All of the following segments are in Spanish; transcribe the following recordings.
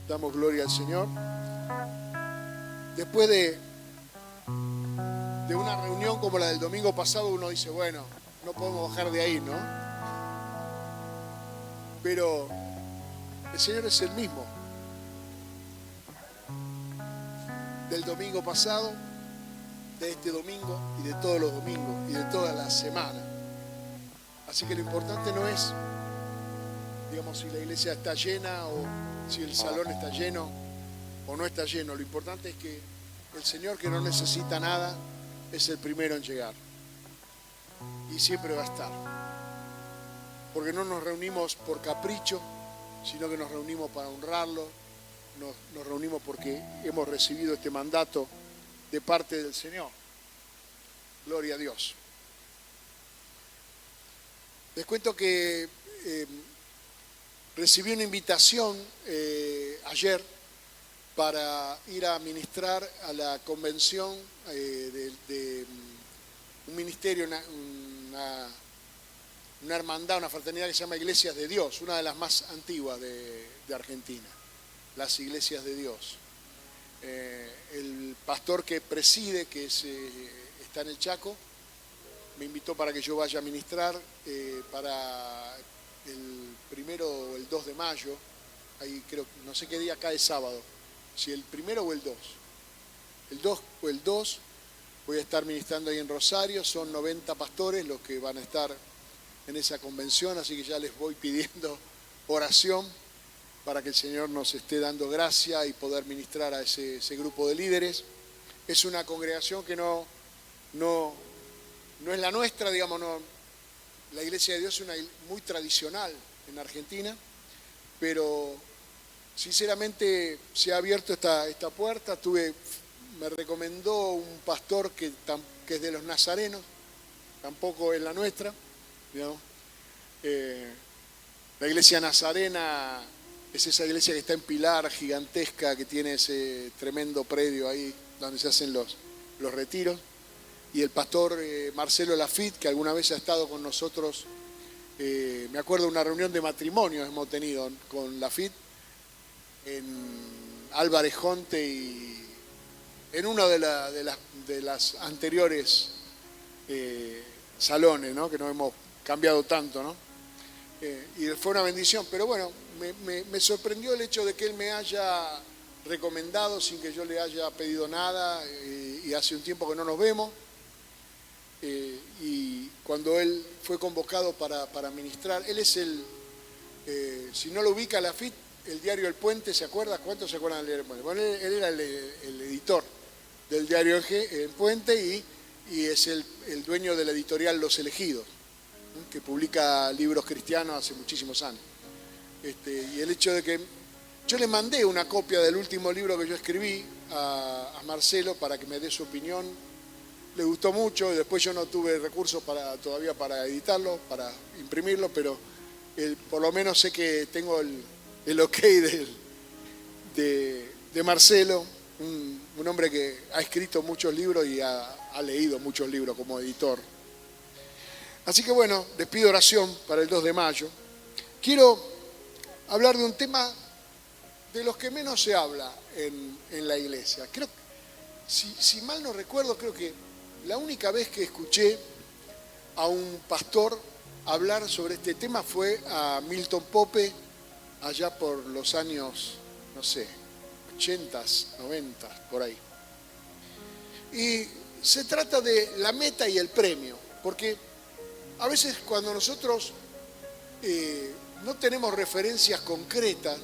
Damos gloria al Señor. Después de una reunión como la del domingo pasado, uno dice, bueno, no podemos bajar de ahí, ¿no? Pero el Señor es el mismo. Del domingo pasado, de este domingo y de todos los domingos y de toda la semana. Así que lo importante no es, digamos, si la iglesia está llena o si el salón está lleno o no está lleno. Lo importante es que el Señor, que no necesita nada, es el primero en llegar. Y siempre va a estar. Porque no nos reunimos por capricho, sino que nos reunimos para honrarlo. Nos reunimos porque hemos recibido este mandato de parte del Señor. Gloria a Dios. Les cuento que recibí una invitación ayer para ir a ministrar a la convención de un ministerio, una hermandad, una fraternidad que se llama Iglesias de Dios, una de las más antiguas de Argentina, las Iglesias de Dios. El pastor que preside, que está en el Chaco, me invitó para que yo vaya a ministrar para el 1 o el 2 de mayo, ahí creo, no sé qué día cae sábado, si el 1 o el 2. El 2 o el 2 voy a estar ministrando ahí en Rosario, son 90 pastores los que van a estar en esa convención, así que ya les voy pidiendo oración para que el Señor nos esté dando gracia y poder ministrar a ese grupo de líderes. Es una congregación que no es la nuestra, digamos, no. La Iglesia de Dios es una muy tradicional en Argentina, pero sinceramente se ha abierto esta puerta. Me recomendó un pastor que es de los nazarenos, tampoco es la nuestra, digamos. La iglesia nazarena es esa iglesia que está en Pilar, gigantesca, que tiene ese tremendo predio ahí donde se hacen los retiros. Y el pastor Marcelo Lafitte, que alguna vez ha estado con nosotros, me acuerdo de una reunión de matrimonio hemos tenido con Lafitte en Álvarez Jonte y en uno de las anteriores salones, ¿no? Que no hemos cambiado tanto, ¿no? Y fue una bendición, pero bueno, me sorprendió el hecho de que él me haya recomendado sin que yo le haya pedido nada, y hace un tiempo que no nos vemos. Y cuando él fue convocado para ministrar, él es si no lo ubica Lafitte, el diario El Puente, ¿se acuerda? ¿Cuántos se acuerdan del diario El Puente? Bueno, él era el editor del diario El Puente y es el dueño de la editorial Los Elegidos, que publica libros cristianos hace muchísimos años. Y el hecho de que yo le mandé una copia del último libro que yo escribí a Marcelo para que me dé su opinión. Le gustó mucho, y después yo no tuve recursos todavía para editarlo, para imprimirlo, pero por lo menos sé que tengo el ok de Marcelo, un hombre que ha escrito muchos libros y ha leído muchos libros como editor. Así que bueno, les pido oración para el 2 de mayo. Quiero hablar de un tema de los que menos se habla en la iglesia. Creo, si mal no recuerdo, creo que la única vez que escuché a un pastor hablar sobre este tema fue a Milton Pope, allá por los años, no sé, 80s, 90s, por ahí. Y se trata de la meta y el premio, porque a veces cuando nosotros no tenemos referencias concretas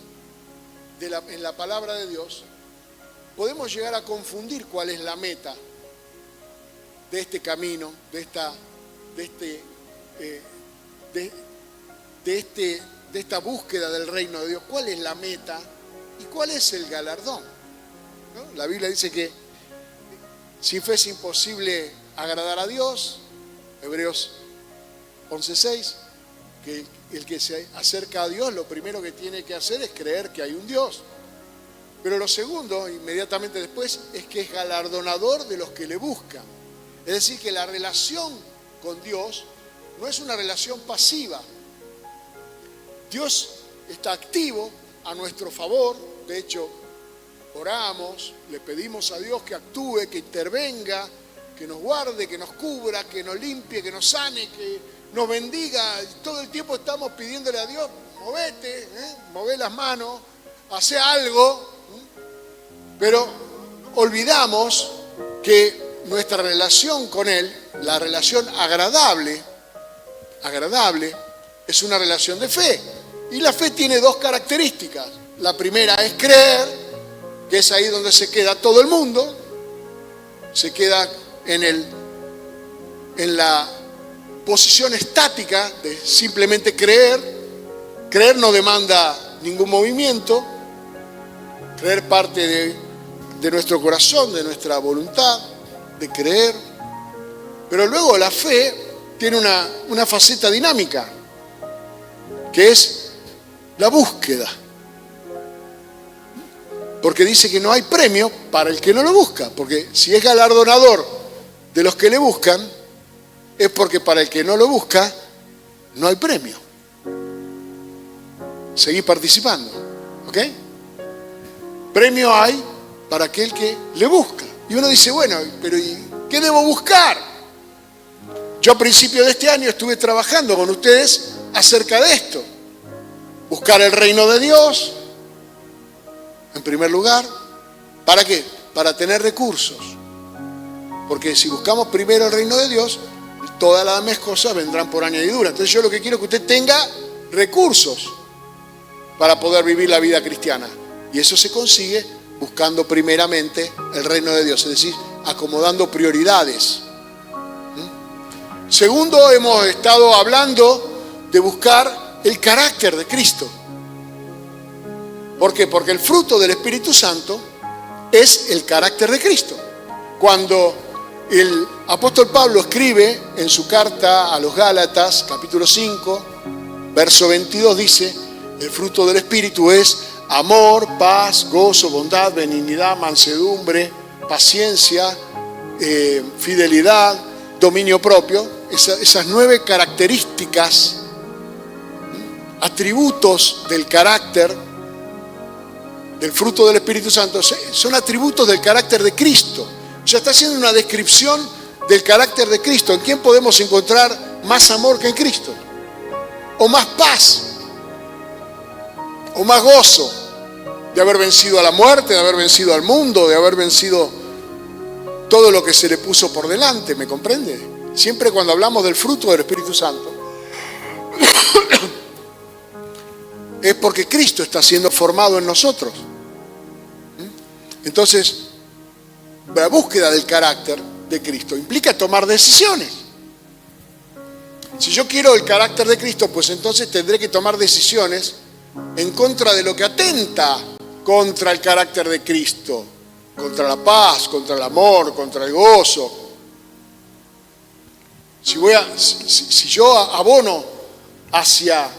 en la palabra de Dios, podemos llegar a confundir cuál es la meta de este camino, de esta búsqueda del reino de Dios. ¿Cuál es la meta y cuál es el galardón? ¿No? La Biblia dice que sin fe es imposible agradar a Dios, Hebreos 11:6, que el que se acerca a Dios lo primero que tiene que hacer es creer que hay un Dios. Pero lo segundo, inmediatamente después, es que es galardonador de los que le buscan. Es decir, que la relación con Dios no es una relación pasiva. Dios está activo a nuestro favor. De hecho, oramos, le pedimos a Dios que actúe, que intervenga, que nos guarde, que nos cubra, que nos limpie, que nos sane, que nos bendiga. Todo el tiempo estamos pidiéndole a Dios, movete, mové las manos, hace algo. Pero olvidamos que nuestra relación con Él, la relación agradable, es una relación de fe. Y la fe tiene dos características. La primera es creer, que es ahí donde se queda todo el mundo. Se queda en la posición estática de simplemente creer. Creer no demanda ningún movimiento. Creer parte de nuestro corazón, de nuestra voluntad, de creer. Pero luego la fe tiene una faceta dinámica, que es la búsqueda. Porque dice que no hay premio para el que no lo busca. Porque si es galardonador de los que le buscan, es porque para el que no lo busca, no hay premio. Seguí participando, ¿ok? Premio hay para aquel que le busca. Y uno dice, bueno, pero ¿y qué debo buscar? Yo a principio de este año estuve trabajando con ustedes acerca de esto. Buscar el reino de Dios, en primer lugar. ¿Para qué? Para tener recursos. Porque si buscamos primero el reino de Dios, todas las demás cosas vendrán por añadidura. Entonces yo lo que quiero es que usted tenga recursos para poder vivir la vida cristiana. Y eso se consigue buscando primeramente el reino de Dios, es decir, acomodando prioridades. Segundo, hemos estado hablando de buscar el carácter de Cristo. ¿Por qué? Porque el fruto del Espíritu Santo es el carácter de Cristo. Cuando el apóstol Pablo escribe en su carta a los Gálatas, capítulo 5, verso 22, dice, el fruto del Espíritu es amor, paz, gozo, bondad, benignidad, mansedumbre, paciencia, fidelidad, dominio propio. Esas 9 características, atributos del carácter, del fruto del Espíritu Santo, son atributos del carácter de Cristo. O sea, está haciendo una descripción del carácter de Cristo. ¿En quién podemos encontrar más amor que en Cristo? O más paz, o más gozo, de haber vencido a la muerte, de haber vencido al mundo, de haber vencido todo lo que se le puso por delante, ¿me comprende? Siempre cuando hablamos del fruto del Espíritu Santo, es porque Cristo está siendo formado en nosotros. Entonces, la búsqueda del carácter de Cristo implica tomar decisiones. Si yo quiero el carácter de Cristo, pues entonces tendré que tomar decisiones en contra de lo que atenta contra el carácter de Cristo, contra la paz, contra el amor, contra el gozo. Si yo abono hacia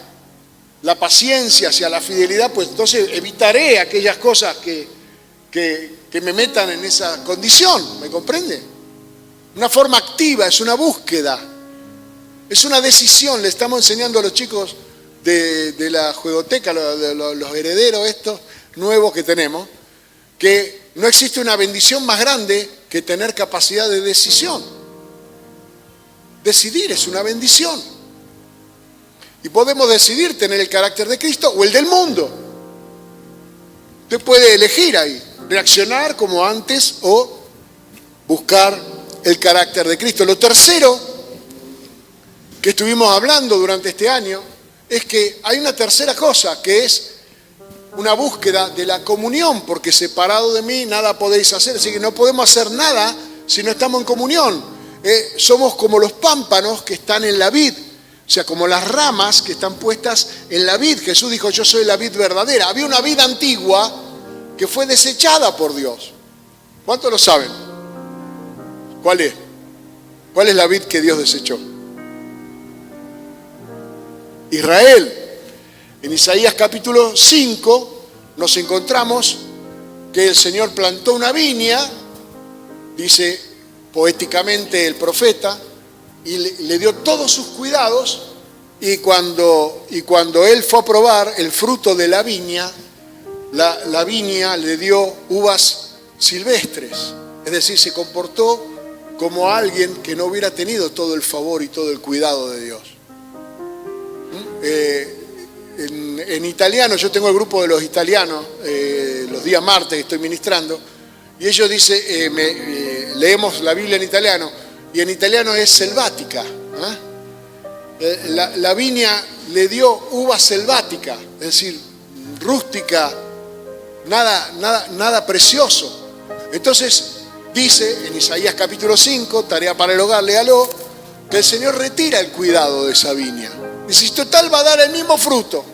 la paciencia, hacia la fidelidad, pues entonces evitaré aquellas cosas que me metan en esa condición, ¿me comprende? Una forma activa, es una búsqueda, es una decisión. Le estamos enseñando a los chicos de la juegoteca, los herederos estos nuevos que tenemos, que no existe una bendición más grande que tener capacidad de decisión. Decidir es una bendición. Y podemos decidir tener el carácter de Cristo o el del mundo. Usted puede elegir ahí, reaccionar como antes o buscar el carácter de Cristo. Lo tercero que estuvimos hablando durante este año es que hay una tercera cosa, que es una búsqueda de la comunión, porque separado de mí nada podéis hacer. Así que no podemos hacer nada si no estamos en comunión. Somos como los pámpanos que están en la vid, o sea, como las ramas que están puestas en la vid. Jesús dijo, yo soy la vid verdadera. Había una vid antigua que fue desechada por Dios. ¿Cuántos lo saben? ¿Cuál es? ¿Cuál es la vid que Dios desechó? Israel. En Isaías capítulo 5 nos encontramos que el Señor plantó una viña, dice poéticamente el profeta, y le dio todos sus cuidados, y cuando él fue a probar el fruto de la viña, la viña le dio uvas silvestres, es decir, se comportó como alguien que no hubiera tenido todo el favor y todo el cuidado de Dios. En italiano, yo tengo el grupo de los italianos, los días martes que estoy ministrando, y ellos dicen, leemos la Biblia en italiano, y en italiano es selvática. La viña le dio uva selvática, es decir, rústica, nada precioso. Entonces dice en Isaías capítulo 5, tarea para el hogar, léalo, que el Señor retira el cuidado de esa viña. Dice, total va a dar el mismo fruto.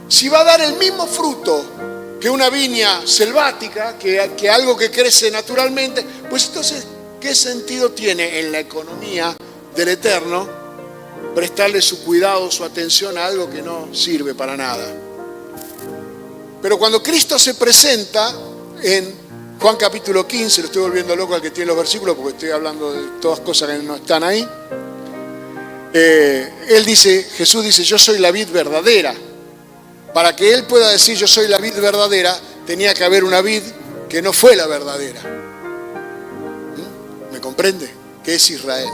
Si va a dar el mismo fruto que una viña selvática, que algo que crece naturalmente, pues entonces, ¿qué sentido tiene en la economía del Eterno prestarle su cuidado, su atención a algo que no sirve para nada? Pero cuando Cristo se presenta en Juan capítulo 15, lo estoy volviendo loco al que tiene los versículos porque estoy hablando de todas cosas que no están ahí. Jesús dice, yo soy la vid verdadera. Para que él pueda decir yo soy la vid verdadera, tenía que haber una vid que no fue la verdadera. ¿Me comprende? Que es Israel.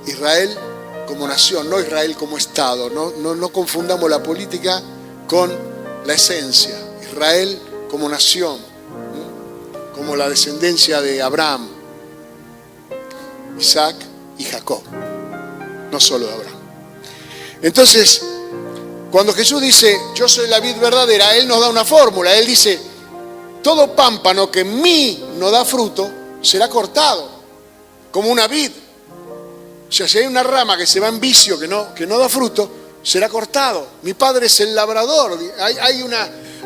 Israel como nación, no Israel como Estado. No confundamos la política con la esencia. Israel como nación, como la descendencia de Abraham, Isaac y Jacob, no solo de Abraham. Entonces, cuando Jesús dice, yo soy la vid verdadera, Él nos da una fórmula. Él dice, todo pámpano que en mí no da fruto, será cortado, como una vid. O sea, si hay una rama que se va en vicio, que no da fruto, será cortado. Mi Padre es el labrador.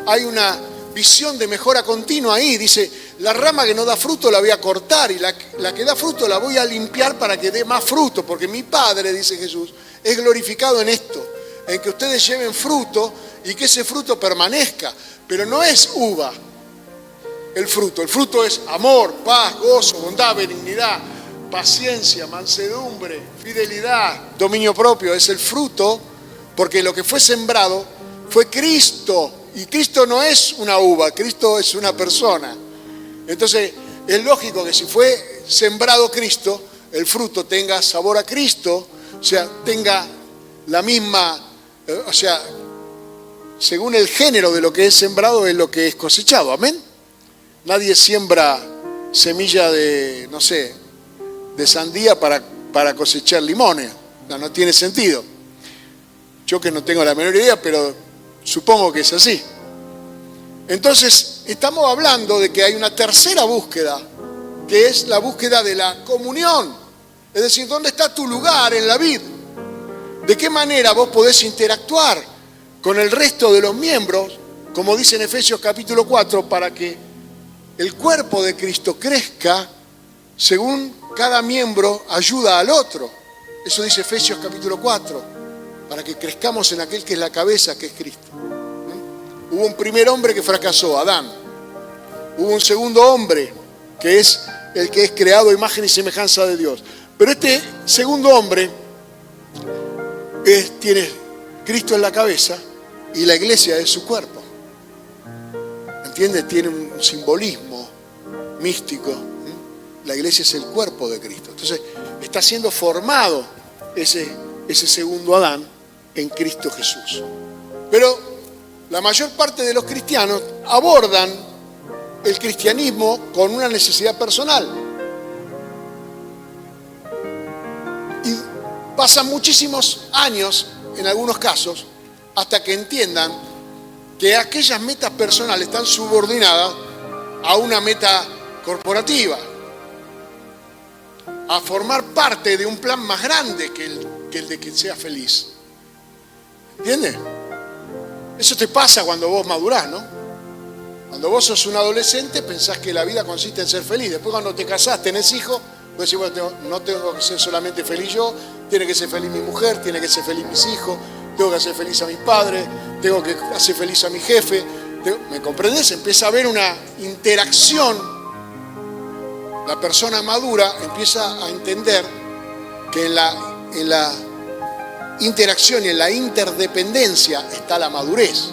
Hay una visión de mejora continua ahí. Dice, la rama que no da fruto la voy a cortar y la que da fruto la voy a limpiar para que dé más fruto. Porque mi Padre, dice Jesús, es glorificado en esto, en que ustedes lleven fruto y que ese fruto permanezca. Pero no es uva el fruto es amor, paz, gozo, bondad, benignidad, paciencia, mansedumbre, fidelidad, dominio propio. Es el fruto porque lo que fue sembrado fue Cristo. Y Cristo no es una uva, Cristo es una persona. Entonces es lógico que si fue sembrado Cristo, el fruto tenga sabor a Cristo, o sea, tenga la misma, o sea, según el género de lo que es sembrado es lo que es cosechado. Amén. Nadie siembra semilla de, no sé, de sandía para cosechar limones. No tiene sentido. Yo que no tengo la menor idea, pero supongo que es así. Entonces, estamos hablando de que hay una tercera búsqueda, que es la búsqueda de la comunión. Es decir, ¿dónde está tu lugar en la vida? ¿De qué manera vos podés interactuar con el resto de los miembros, como dice en Efesios capítulo 4, para que el cuerpo de Cristo crezca según cada miembro ayuda al otro? Eso dice Efesios capítulo 4, para que crezcamos en aquel que es la cabeza, que es Cristo. Hubo un primer hombre que fracasó, Adán. Hubo un segundo hombre, que es el que es creado a imagen y semejanza de Dios. Pero este segundo hombre tiene Cristo en la cabeza y la iglesia es su cuerpo. ¿Entiendes? Tiene un simbolismo místico. La iglesia es el cuerpo de Cristo. Entonces, está siendo formado ese segundo Adán en Cristo Jesús. Pero la mayor parte de los cristianos abordan el cristianismo con una necesidad personal. Y pasan muchísimos años, en algunos casos, hasta que entiendan que aquellas metas personales están subordinadas a una meta corporativa, a formar parte de un plan más grande que el de que sea feliz. ¿Entiendes? Eso te pasa cuando vos madurás, ¿no? Cuando vos sos un adolescente pensás que la vida consiste en ser feliz. Después cuando te casás, tenés hijos, vos decís, bueno, no tengo que ser solamente feliz yo, tiene que ser feliz mi mujer, tiene que ser feliz mis hijos, tengo que hacer feliz a mis padres, tengo que hacer feliz a mi jefe. ¿Me comprendés? Empieza a haber una interacción. La persona madura empieza a entender que en la interacción y en la interdependencia está la madurez.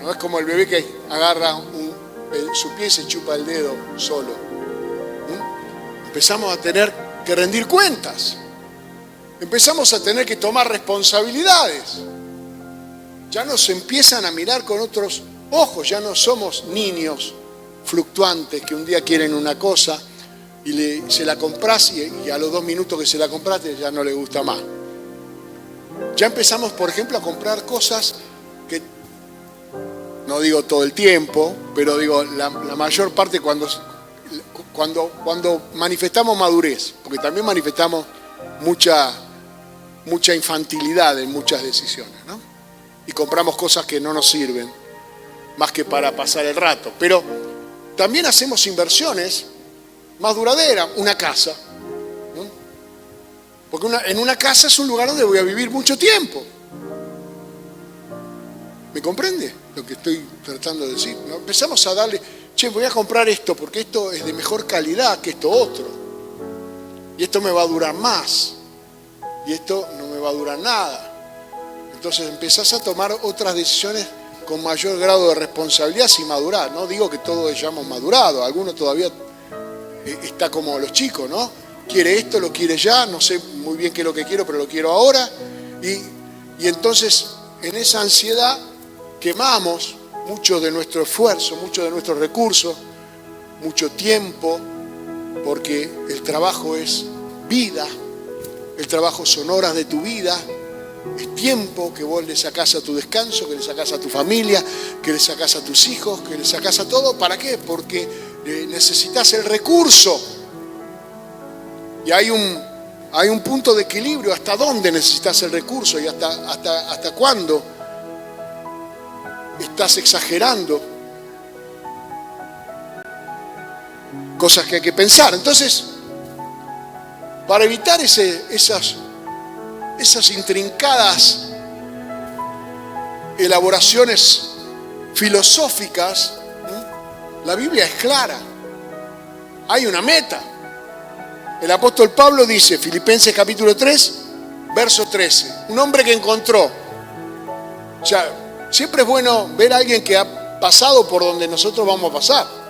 No es como el bebé que agarra su pie y se chupa el dedo solo. Empezamos a tener que rendir cuentas. Empezamos a tener que tomar responsabilidades. Ya nos empiezan a mirar con otros ojos. Ya no somos niños fluctuantes que un día quieren una cosa y se la compras y a los 2 minutos que se la compraste ya no le gusta más. Ya empezamos, por ejemplo, a comprar cosas que, no digo todo el tiempo, pero digo la mayor parte cuando manifestamos madurez, porque también manifestamos mucha infantilidad en muchas decisiones, ¿no? Y compramos cosas que no nos sirven, más que para pasar el rato. Pero también hacemos inversiones más duraderas, una casa, ¿no? Porque en una casa es un lugar donde voy a vivir mucho tiempo. ¿Me comprende lo que estoy tratando de decir? ¿No? Empezamos a darle, voy a comprar esto porque esto es de mejor calidad que esto otro. Y esto me va a durar más. Y esto no me va a durar nada. Entonces empezás a tomar otras decisiones con mayor grado de responsabilidad sin madurar. No digo que todos hayamos madurado, algunos todavía está como los chicos, ¿no? Quiere esto, lo quiere ya, no sé muy bien qué es lo que quiero, pero lo quiero ahora. Y entonces en esa ansiedad quemamos mucho de nuestro esfuerzo, mucho de nuestros recursos, mucho tiempo, porque el trabajo es vida, el trabajo son horas de tu vida, es tiempo que vos le sacás a tu descanso, que le sacás a tu familia, que le sacás a tus hijos, que le sacás a todo. ¿Para qué? Porque necesitas el recurso. Y hay un punto de equilibrio, hasta dónde necesitas el recurso y hasta cuándo estás exagerando. Cosas que hay que pensar. Entonces, para evitar esas intrincadas elaboraciones filosóficas, la Biblia es clara. Hay una meta. El apóstol Pablo dice, Filipenses capítulo 3, verso 13, un hombre que encontró. O sea, siempre es bueno ver a alguien que ha pasado por donde nosotros vamos a pasar.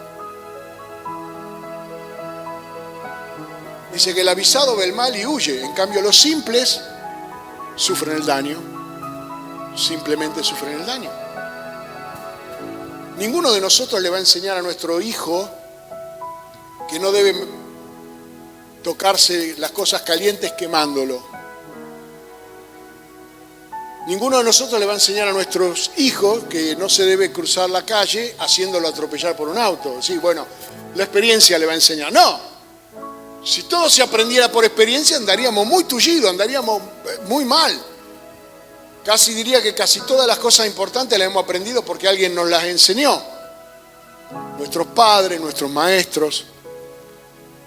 Dice que el avisado ve el mal y huye. En cambio, los simples sufren el daño. Simplemente sufren el daño. Ninguno de nosotros le va a enseñar a nuestro hijo que no debe tocarse las cosas calientes quemándolo. Ninguno de nosotros le va a enseñar a nuestros hijos que no se debe cruzar la calle haciéndolo atropellar por un auto. Sí, bueno, la experiencia le va a enseñar. No. Si todo se aprendiera por experiencia, andaríamos muy tullidos, andaríamos muy mal. Casi diría que casi todas las cosas importantes las hemos aprendido porque alguien nos las enseñó. Nuestros padres, nuestros maestros.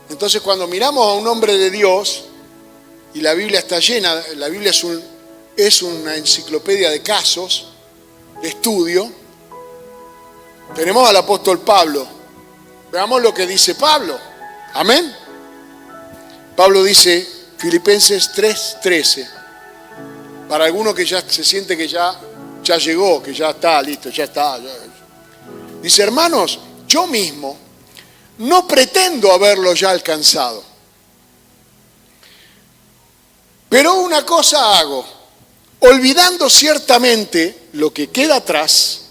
Entonces, cuando miramos a un hombre de Dios, y la Biblia está llena, la Biblia es una enciclopedia de casos, de estudio, tenemos al apóstol Pablo. Veamos lo que dice Pablo. Amén. Pablo dice, Filipenses 3:13, para alguno que ya se siente que ya llegó, que ya está listo, ya está. Dice, hermanos, yo mismo no pretendo haberlo ya alcanzado, pero una cosa hago, olvidando ciertamente lo que queda atrás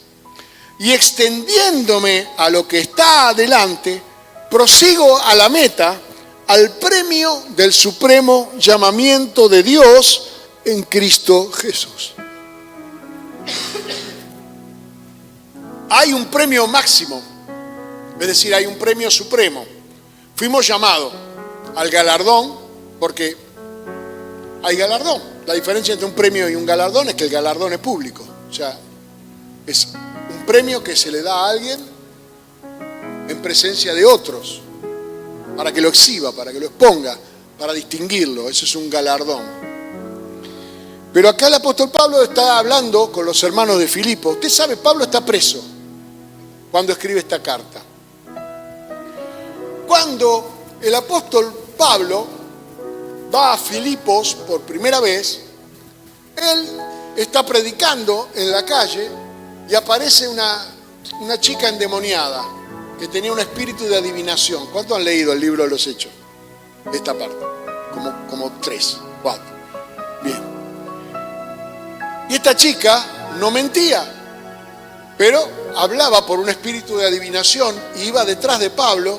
y extendiéndome a lo que está adelante, prosigo a la meta, al premio del supremo llamamiento de Dios en Cristo Jesús. Hay un premio máximo, es decir, hay un premio supremo. Fuimos llamados al galardón, porque hay galardón. La diferencia entre un premio y un galardón es que el galardón es público. O sea, es un premio que se le da a alguien en presencia de otros, para que lo exhiba, para que lo exponga, para distinguirlo. Eso es un galardón. Pero acá el apóstol Pablo está hablando con los hermanos de Filipo. Usted sabe, Pablo está preso cuando escribe esta carta. Cuando el apóstol Pablo va a Filipos por primera vez, él está predicando en la calle y aparece una chica endemoniada que tenía un espíritu de adivinación. ¿Cuántos han leído el libro de los Hechos? Esta parte, como 3, 4. Bien. Y esta chica no mentía, pero hablaba por un espíritu de adivinación y iba detrás de Pablo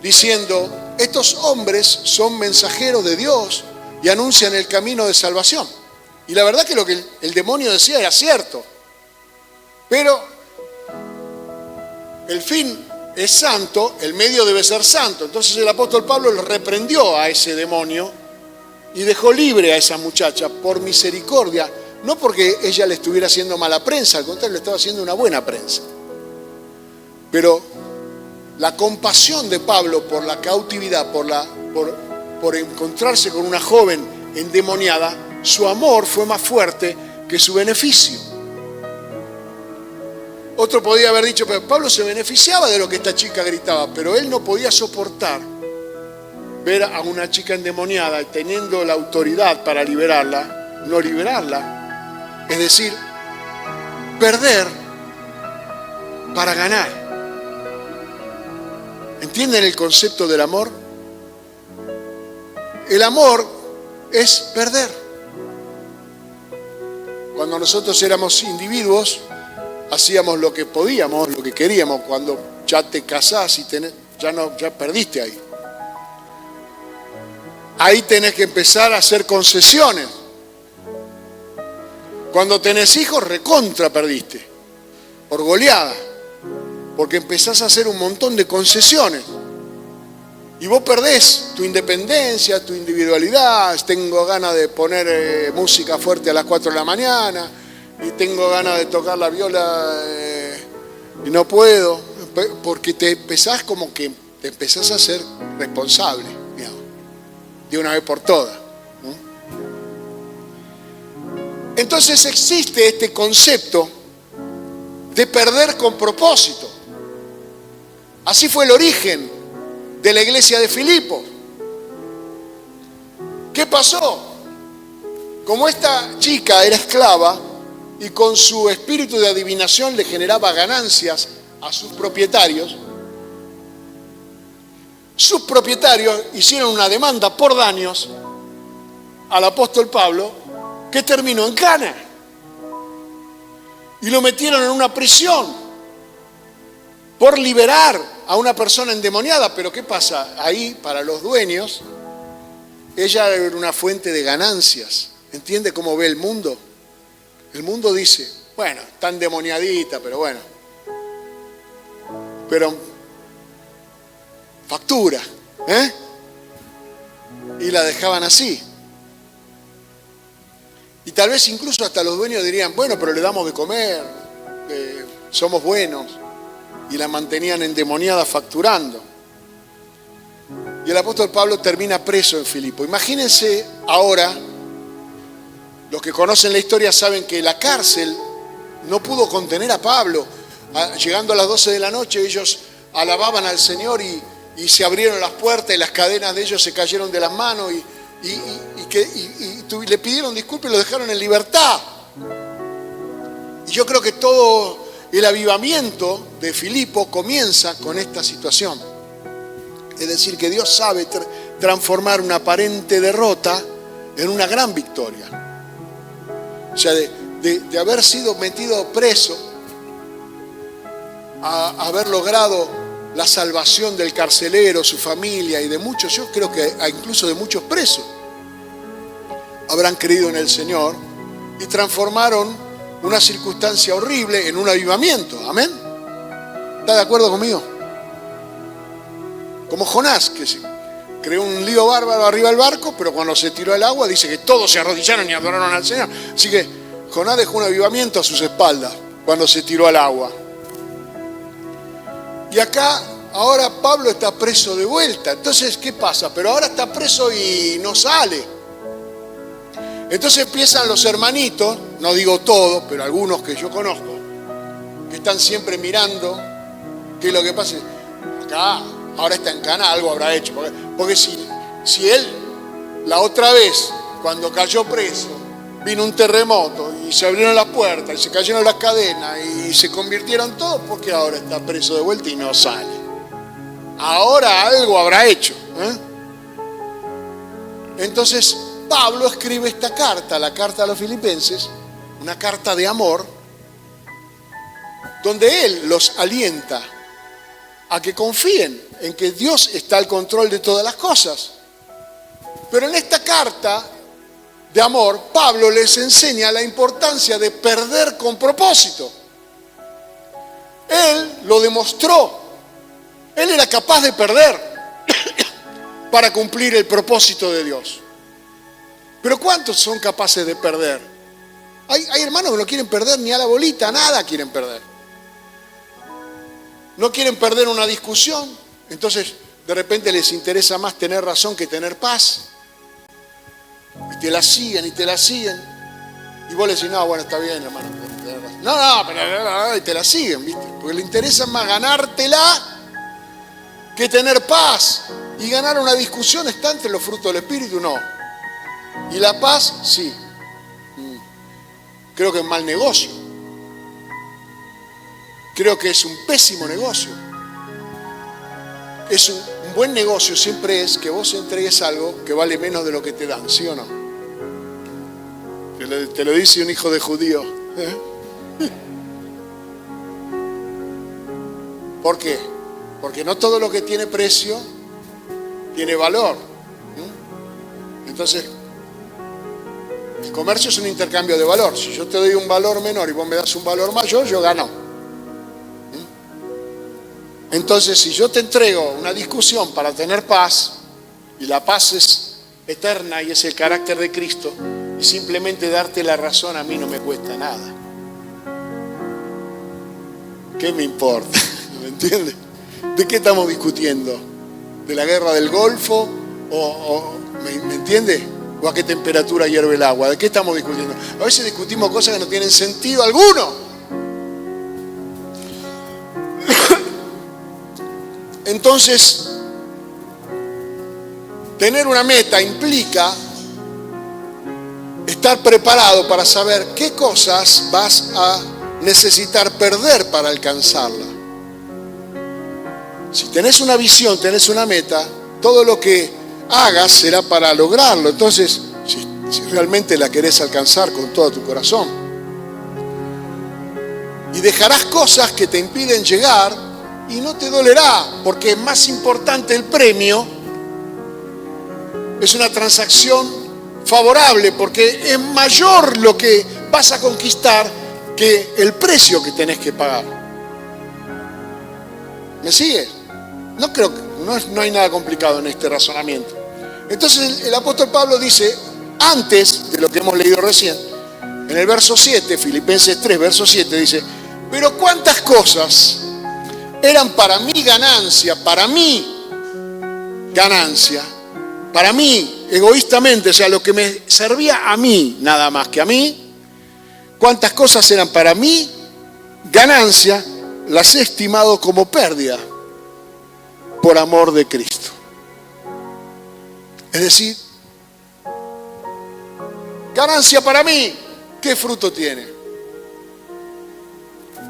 diciendo: estos hombres son mensajeros de Dios y anuncian el camino de salvación. Y la verdad que lo que el demonio decía era cierto, pero el fin es santo, el medio debe ser santo. Entonces el apóstol Pablo le reprendió a ese demonio y dejó libre a esa muchacha por misericordia, no porque ella le estuviera haciendo mala prensa, al contrario, le estaba haciendo una buena prensa. Pero la compasión de Pablo por la cautividad, por encontrarse con una joven endemoniada, su amor fue más fuerte que su beneficio. Otro podía haber dicho, pero Pablo se beneficiaba de lo que esta chica gritaba, pero él no podía soportar ver a una chica endemoniada teniendo la autoridad para liberarla, no liberarla. Es decir, perder para ganar. ¿Entienden el concepto del amor? El amor es perder. Cuando nosotros éramos individuos, hacíamos lo que podíamos, lo que queríamos. Cuando ya te casás y ya perdiste ahí. Ahí tenés que empezar a hacer concesiones. Cuando tenés hijos, recontra perdiste, por goleada, porque empezás a hacer un montón de concesiones. Y vos perdés tu independencia, tu individualidad. Tengo ganas de poner música fuerte a las 4 de la mañana, y tengo ganas de tocar la viola y no puedo, porque te empezás a ser responsable, digamos, de una vez por todas, ¿no? Entonces existe este concepto de perder con propósito. Así fue el origen de la iglesia de Filipos. ¿Qué pasó? Como esta chica era esclava y con su espíritu de adivinación le generaba ganancias a sus propietarios hicieron una demanda por daños al apóstol Pablo, que terminó en cana y lo metieron en una prisión por liberar a una persona endemoniada. Pero ¿qué pasa? Ahí, para los dueños, ella era una fuente de ganancias. ¿Entiende cómo ve el mundo? El mundo dice, bueno, está endemoniadita, pero bueno, pero factura, y la dejaban así. Y tal vez incluso hasta los dueños dirían, bueno, pero le damos de comer, somos buenos, y la mantenían endemoniada facturando. Y el apóstol Pablo termina preso en Filipo. Imagínense ahora, los que conocen la historia saben que la cárcel no pudo contener a Pablo. Llegando a las 12 de la noche, ellos alababan al Señor y se abrieron las puertas y las cadenas de ellos se cayeron de las manos y le pidieron disculpas y lo dejaron en libertad. Y yo creo que todo el avivamiento de Filipo comienza con esta situación. Es decir, que Dios sabe transformar una aparente derrota en una gran victoria. O sea, de haber sido metido preso a haber logrado la salvación del carcelero, su familia y de muchos, yo creo que incluso de muchos presos, habrán creído en el Señor y transformaron una circunstancia horrible en un avivamiento. ¿Amén? ¿Está de acuerdo conmigo? Como Jonás, que creó un lío bárbaro arriba del barco, pero cuando se tiró al agua dice que todos se arrodillaron y adoraron al Señor. Así que Jonás dejó un avivamiento a sus espaldas cuando se tiró al agua. Y acá, ahora Pablo está preso de vuelta. Entonces, ¿qué pasa? Pero ahora está preso y no sale. Entonces empiezan los hermanitos, no digo todos, pero algunos que yo conozco, que están siempre mirando qué es lo que pasa. Acá, ahora está en cana, algo habrá hecho. Porque si él, la otra vez, cuando cayó preso, vino un terremoto y se abrieron las puertas, y se cayeron las cadenas, y se convirtieron todos, porque ahora está preso de vuelta y no sale. Ahora algo habrá hecho, ¿eh? Entonces Pablo escribe esta carta, la carta a los filipenses, una carta de amor, donde él los alienta a que confíen en que Dios está al control de todas las cosas. Pero en esta carta de amor, Pablo les enseña la importancia de perder con propósito. Él lo demostró. Él era capaz de perder para cumplir el propósito de Dios. Pero ¿cuántos son capaces de perder? Hay hermanos que no quieren perder ni a la bolita, nada quieren perder. No quieren perder una discusión, entonces de repente les interesa más tener razón que tener paz. Y te la siguen y te la siguen. Y vos le decís, no, bueno, está bien, hermano. No, pero y te la siguen, ¿viste? Porque le interesa más ganártela que tener paz. Y ganar una discusión está entre los frutos del Espíritu, no. Y la paz, sí. Creo que es mal negocio. Creo que es un pésimo negocio. Es un buen negocio siempre es que vos entregues algo que vale menos de lo que te dan, ¿sí o no? Te lo dice un hijo de judío. ¿Por qué? Porque no todo lo que tiene precio tiene valor. Entonces, el comercio es un intercambio de valor. Si yo te doy un valor menor y vos me das un valor mayor, yo gano. Entonces, si yo te entrego una discusión para tener paz, y la paz es eterna y es el carácter de Cristo, y simplemente darte la razón a mí no me cuesta nada. ¿Qué me importa? ¿Me entiendes? ¿De qué estamos discutiendo? ¿De la guerra del Golfo? ¿Me entiendes? ¿O a qué temperatura hierve el agua? ¿De qué estamos discutiendo? A veces discutimos cosas que no tienen sentido alguno. Entonces, tener una meta implica estar preparado para saber qué cosas vas a necesitar perder para alcanzarla. Si tenés una visión, tenés una meta, todo lo que hagas será para lograrlo. Entonces, si realmente la querés alcanzar con todo tu corazón. Y dejarás cosas que te impiden llegar y no te dolerá, porque es más importante el premio. Es una transacción favorable, porque es mayor lo que vas a conquistar que el precio que tenés que pagar. ¿Me sigues? No creo que no hay nada complicado en este razonamiento. Entonces el apóstol Pablo dice, antes de lo que hemos leído recién, en el verso 7, Filipenses 3, verso 7, dice, pero cuántas cosas eran para mí ganancia, para mí egoístamente, o sea, lo que me servía a mí, nada más que a mí, cuántas cosas eran para mí ganancia, las he estimado como pérdida por amor de Cristo. Es decir, ganancia para mí, ¿qué fruto tiene?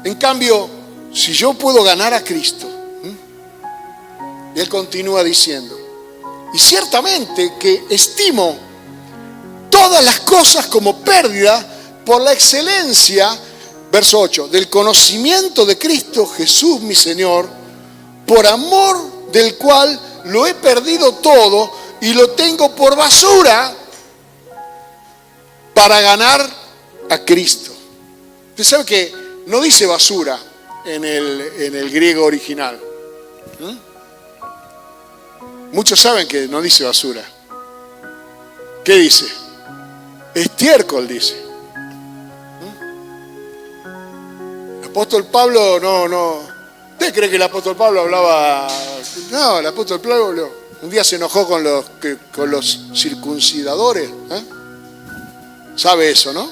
En cambio, si yo puedo ganar a Cristo, y él continúa diciendo, y ciertamente que estimo todas las cosas como pérdida por la excelencia, verso 8, del conocimiento de Cristo Jesús mi Señor, por amor del cual lo he perdido todo y lo tengo por basura para ganar a Cristo. Usted sabe que no dice basura en el griego original. Muchos saben que no dice basura. ¿Qué dice? Estiércol dice. El apóstol Pablo no. ¿Usted cree que el apóstol Pablo hablaba? No, el apóstol Pablo un día se enojó con los circuncidadores. ¿Sabe eso, no?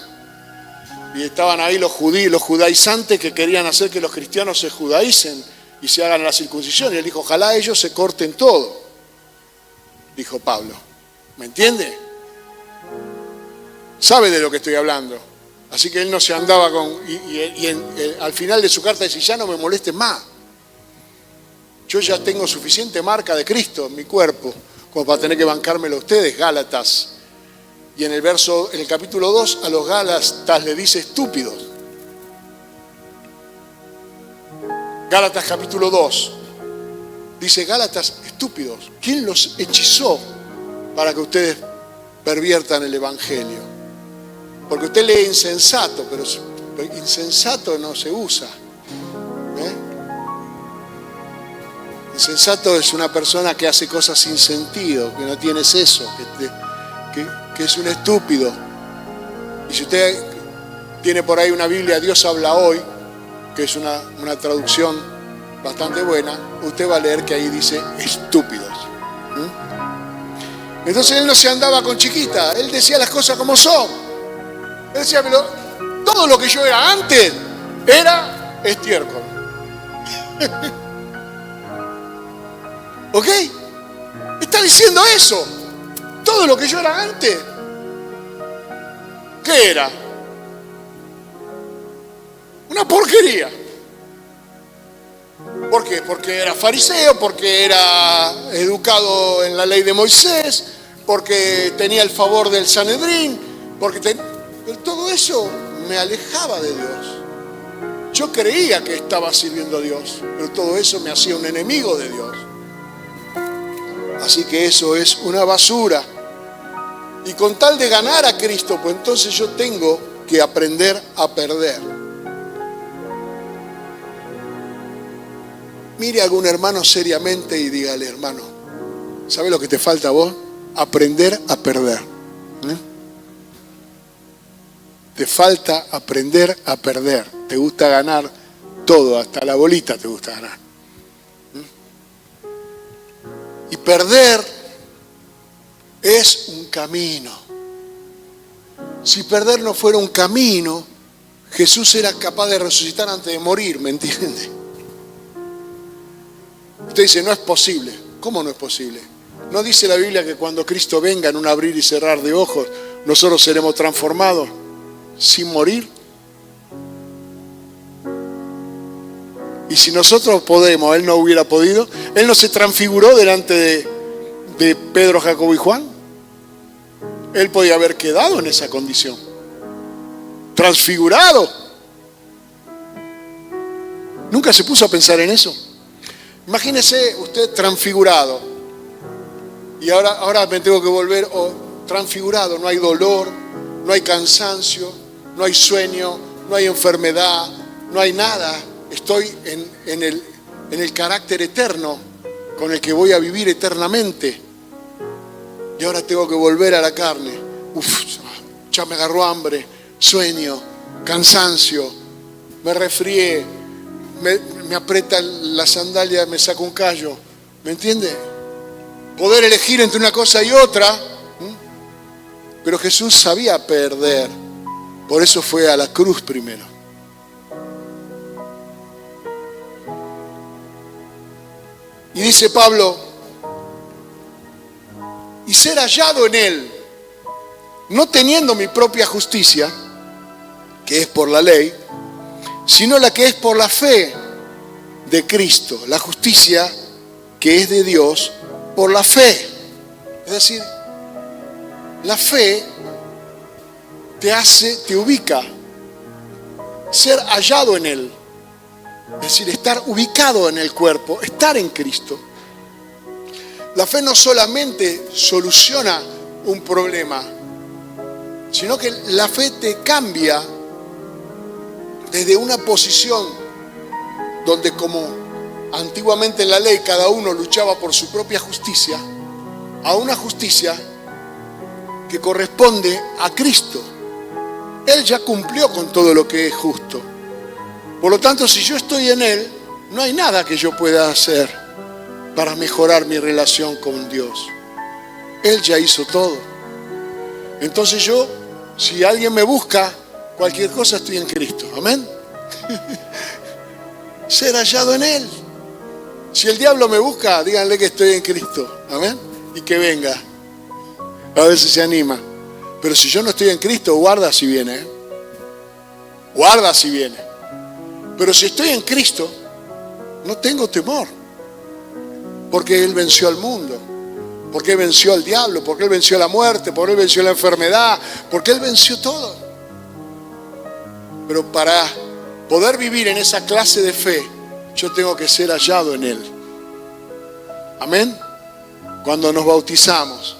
Y estaban ahí los judíos, los judaizantes que querían hacer que los cristianos se judaicen y se hagan la circuncisión. Y él dijo, ojalá ellos se corten todo, dijo Pablo. ¿Me entiende? ¿Sabe de lo que estoy hablando? Así que él no se andaba con... al final de su carta dice, ya no me molestes más. Yo ya tengo suficiente marca de Cristo en mi cuerpo como para tener que bancármelo a ustedes, Gálatas. Y en el capítulo 2 a los Gálatas le dice estúpidos. Gálatas capítulo 2 dice, Gálatas estúpidos. ¿Quién los hechizó para que ustedes perviertan el evangelio? Porque usted lee insensato, pero insensato no se usa. Insensato es una persona que hace cosas sin sentido, que no tiene seso, que es un estúpido. Y si usted tiene por ahí una Biblia, Dios habla hoy, que es una traducción bastante buena, usted va a leer que ahí dice estúpidos. Entonces él no se andaba con chiquita, él decía las cosas como son. Él decía, pero todo lo que yo era antes era estiércol. ¿Ok? Está diciendo eso. Todo lo que yo era antes, ¿qué era? Una porquería. ¿Por qué? Porque era fariseo, porque era educado en la ley de Moisés, porque tenía el favor del Sanedrín, porque todo eso me alejaba de Dios. Yo creía que estaba sirviendo a Dios, pero todo eso me hacía un enemigo de Dios. Así que eso es una basura. Y con tal de ganar a Cristo, pues entonces yo tengo que aprender a perder. Mire a algún hermano seriamente y dígale, hermano, ¿sabe lo que te falta a vos? Aprender a perder. Te falta aprender a perder. Te gusta ganar todo, hasta la bolita te gusta ganar. Y perder es un camino. Si perder no fuera un camino, Jesús era capaz de resucitar antes de morir, ¿me entiende? Usted dice, no es posible. ¿Cómo no es posible? ¿No dice la Biblia que cuando Cristo venga en un abrir y cerrar de ojos, nosotros seremos transformados sin morir? Y si nosotros podemos, Él no hubiera podido. Él no se transfiguró delante de Pedro, Jacobo y Juan. Él podía haber quedado en esa condición. Transfigurado. ¿Nunca se puso a pensar en eso? Imagínese usted transfigurado. Y ahora me tengo que volver transfigurado. No hay dolor, no hay cansancio, no hay sueño, no hay enfermedad, no hay nada. Estoy en el carácter eterno con el que voy a vivir eternamente. Y ahora tengo que volver a la carne. Ya me agarró hambre, sueño, cansancio, me resfrié, me aprieta la sandalia, me saca un callo. ¿Me entiende? Poder elegir entre una cosa y otra. Pero Jesús sabía perder. Por eso fue a la cruz primero. Y dice Pablo, y ser hallado en Él, no teniendo mi propia justicia, que es por la ley, sino la que es por la fe de Cristo, la justicia que es de Dios por la fe. Es decir, la fe te ubica, ser hallado en Él. Es decir, estar ubicado en el cuerpo, estar en Cristo. La fe no solamente soluciona un problema, sino que la fe te cambia desde una posición donde, como antiguamente en la ley cada uno luchaba por su propia justicia, a una justicia que corresponde a Cristo. Él ya cumplió con todo lo que es justo. Por lo tanto, si yo estoy en Él, no hay nada que yo pueda hacer para mejorar mi relación con Dios. Él ya hizo todo. Entonces yo, si alguien me busca, cualquier cosa, estoy en Cristo. Amén. Ser hallado en Él. Si el diablo me busca, díganle que estoy en Cristo. Amén. Y que venga. A ver si se anima. Pero si yo no estoy en Cristo, guarda si viene. Guarda si viene. Pero si estoy en Cristo, no tengo temor. Porque Él venció al mundo. Porque Él venció al diablo. Porque Él venció la muerte. Porque Él venció la enfermedad. Porque Él venció todo. Pero para poder vivir en esa clase de fe, yo tengo que ser hallado en Él. Amén. Cuando nos bautizamos,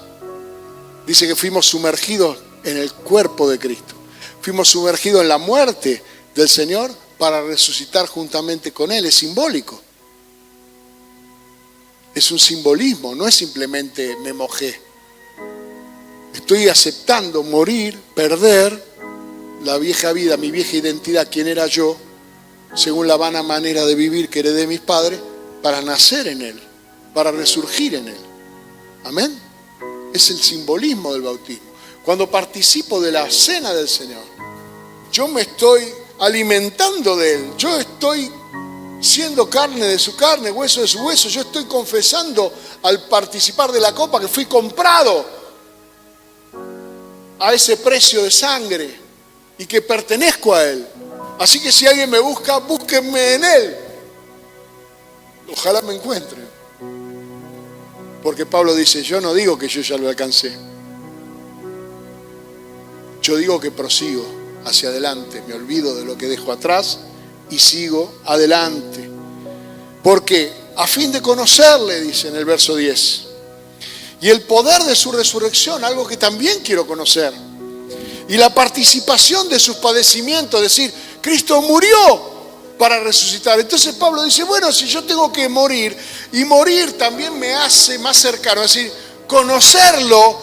dice que fuimos sumergidos en el cuerpo de Cristo. Fuimos sumergidos en la muerte del Señor para resucitar juntamente con Él. Es simbólico. Es un simbolismo, no es simplemente me mojé. Estoy aceptando morir, perder la vieja vida, mi vieja identidad, quién era yo, según la vana manera de vivir que heredé de mis padres, para nacer en Él, para resurgir en Él. Amén. Es el simbolismo del bautismo. Cuando participo de la cena del Señor, yo me estoy alimentando de Él. Yo estoy siendo carne de su carne, hueso de su hueso. Yo estoy confesando al participar de la copa que fui comprado a ese precio de sangre y que pertenezco a Él. Así que si alguien me busca, búsquenme en Él. Ojalá me encuentren. Porque Pablo dice, yo no digo que yo ya lo alcancé. Yo digo que prosigo hacia adelante. Me olvido de lo que dejo atrás y sigo adelante. Porque a fin de conocerle, dice en el verso 10, y el poder de su resurrección, algo que también quiero conocer, y la participación de sus padecimientos, es decir, Cristo murió para resucitar. Entonces Pablo dice, bueno, si yo tengo que morir, y morir también me hace más cercano, es decir, conocerlo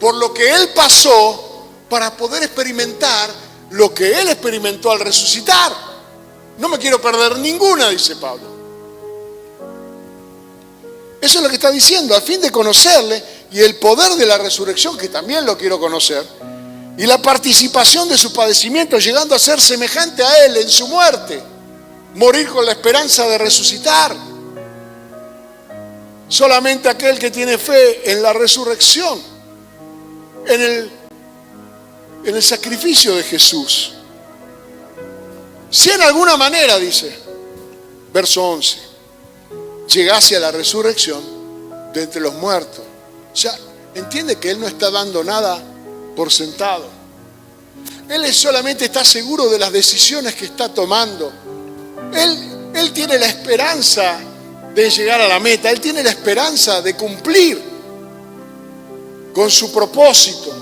por lo que Él pasó para poder experimentar lo que Él experimentó al resucitar. No me quiero perder ninguna, dice Pablo. Eso es lo que está diciendo, a fin de conocerle y el poder de la resurrección, que también lo quiero conocer, y la participación de su padecimiento, llegando a ser semejante a Él en su muerte, morir con la esperanza de resucitar. Solamente aquel que tiene fe en la resurrección, en el sacrificio de Jesús. Si en alguna manera, dice, verso 11, llegase a la resurrección de entre los muertos. O sea, entiende que Él no está dando nada por sentado. Él solamente está seguro de las decisiones que está tomando. Él tiene la esperanza de llegar a la meta. Él tiene la esperanza de cumplir con su propósito.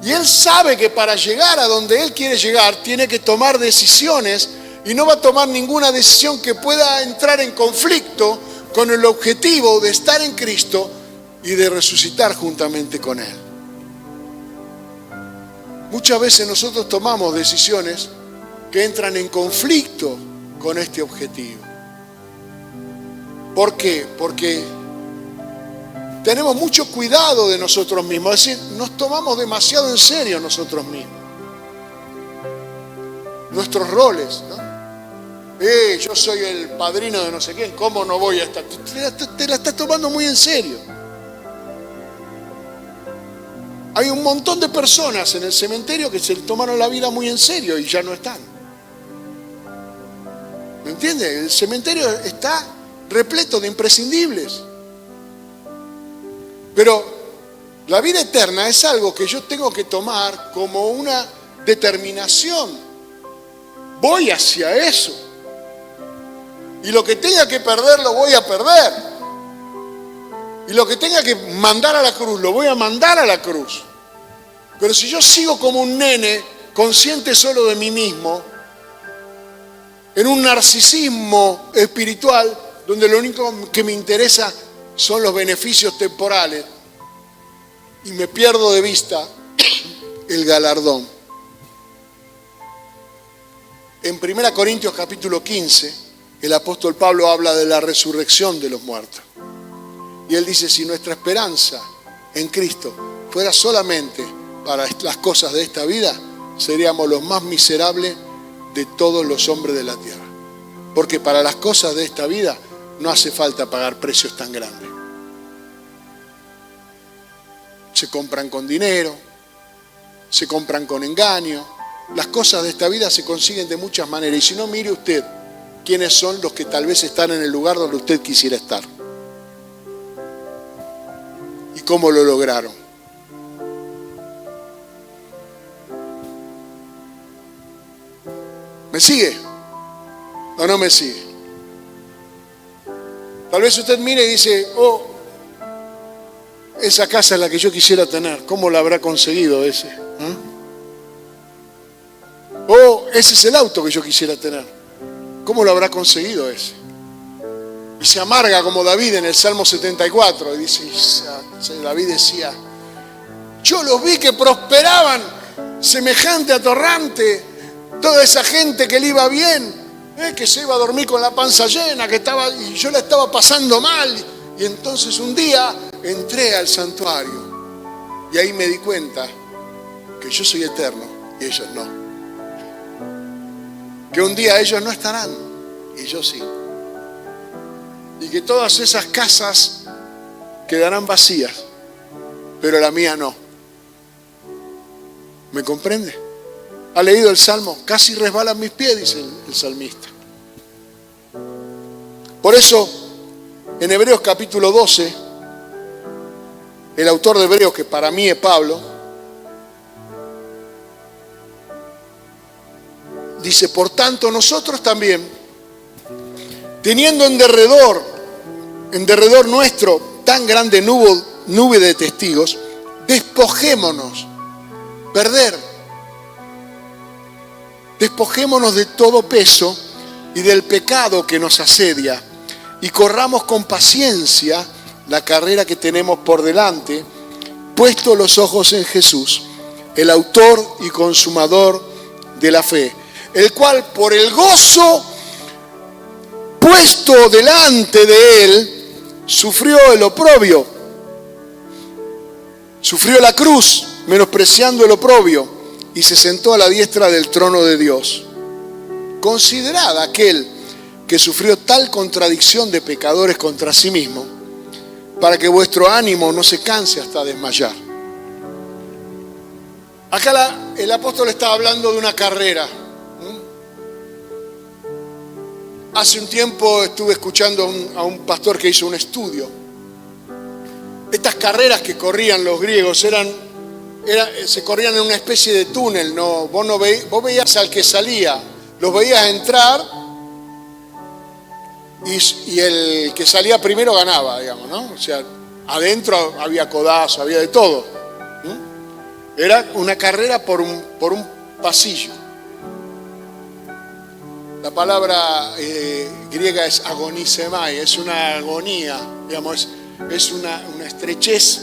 Y Él sabe que para llegar a donde Él quiere llegar, tiene que tomar decisiones y no va a tomar ninguna decisión que pueda entrar en conflicto con el objetivo de estar en Cristo y de resucitar juntamente con Él. Muchas veces nosotros tomamos decisiones que entran en conflicto con este objetivo. ¿Por qué? Porque tenemos mucho cuidado de nosotros mismos, es decir, nos tomamos demasiado en serio nosotros mismos. Nuestros roles, ¿no? Yo soy el padrino de no sé quién, ¿cómo no voy a estar? Te la estás tomando muy en serio. Hay un montón de personas en el cementerio que se tomaron la vida muy en serio y ya no están. ¿Me entiendes? El cementerio está repleto de imprescindibles. Pero la vida eterna es algo que yo tengo que tomar como una determinación. Voy hacia eso. Y lo que tenga que perder, lo voy a perder. Y lo que tenga que mandar a la cruz, lo voy a mandar a la cruz. Pero si yo sigo como un nene, consciente solo de mí mismo, en un narcisismo espiritual, donde lo único que me interesa son los beneficios temporales, y me pierdo de vista el galardón. En 1 Corintios capítulo 15, el apóstol Pablo habla de la resurrección de los muertos. Y él dice, si nuestra esperanza en Cristo fuera solamente para las cosas de esta vida, seríamos los más miserables de todos los hombres de la tierra. Porque para las cosas de esta vida no hace falta pagar precios tan grandes. Se compran con dinero, se compran con engaño, Las cosas de esta vida se consiguen de muchas maneras. Y si no, mire usted quiénes son los que tal vez están en el lugar donde usted quisiera estar. Y cómo lo lograron. ¿Me sigue? ¿O no me sigue? Tal vez usted mire y dice, oh, esa casa es la que yo quisiera tener. ¿Cómo la habrá conseguido ese? Oh, ese es el auto que yo quisiera tener. ¿Cómo lo habrá conseguido ese? Y se amarga como David en el Salmo 74. Y dice, David decía, yo los vi que prosperaban semejante a torrante. Toda esa gente que le iba bien, que se iba a dormir con la panza llena, y yo la estaba pasando mal. Y entonces un día entré al santuario y ahí me di cuenta que yo soy eterno y ellos no. Que un día ellos no estarán y yo sí. Y que todas esas casas quedarán vacías, pero la mía no. ¿Me comprende? ¿Ha leído el Salmo? Casi resbalan mis pies, dice el salmista. Por eso, en Hebreos capítulo 12, el autor de Hebreos, que para mí es Pablo, dice, por tanto nosotros también, teniendo en derredor nuestro tan grande nube de testigos, despojémonos de todo peso y del pecado que nos asedia y corramos con paciencia la carrera que tenemos por delante, puesto los ojos en Jesús, el autor y consumador de la fe, el cual por el gozo puesto delante de él sufrió el oprobio, sufrió la cruz, menospreciando el oprobio, y se sentó a la diestra del trono de Dios. Considerad aquel que sufrió tal contradicción de pecadores contra sí mismo, para que vuestro ánimo no se canse hasta desmayar. Acá el apóstol estaba hablando de una carrera. Hace un tiempo estuve escuchando a un pastor que hizo un estudio. Estas carreras que corrían los griegos se corrían en una especie de túnel, ¿no? Vos veías al que salía, los veías entrar y el que salía primero ganaba, digamos, ¿no? O sea, adentro había codazo, había de todo. Era una carrera por un pasillo. La palabra griega es agonizomai, es una agonía, digamos, es una estrechez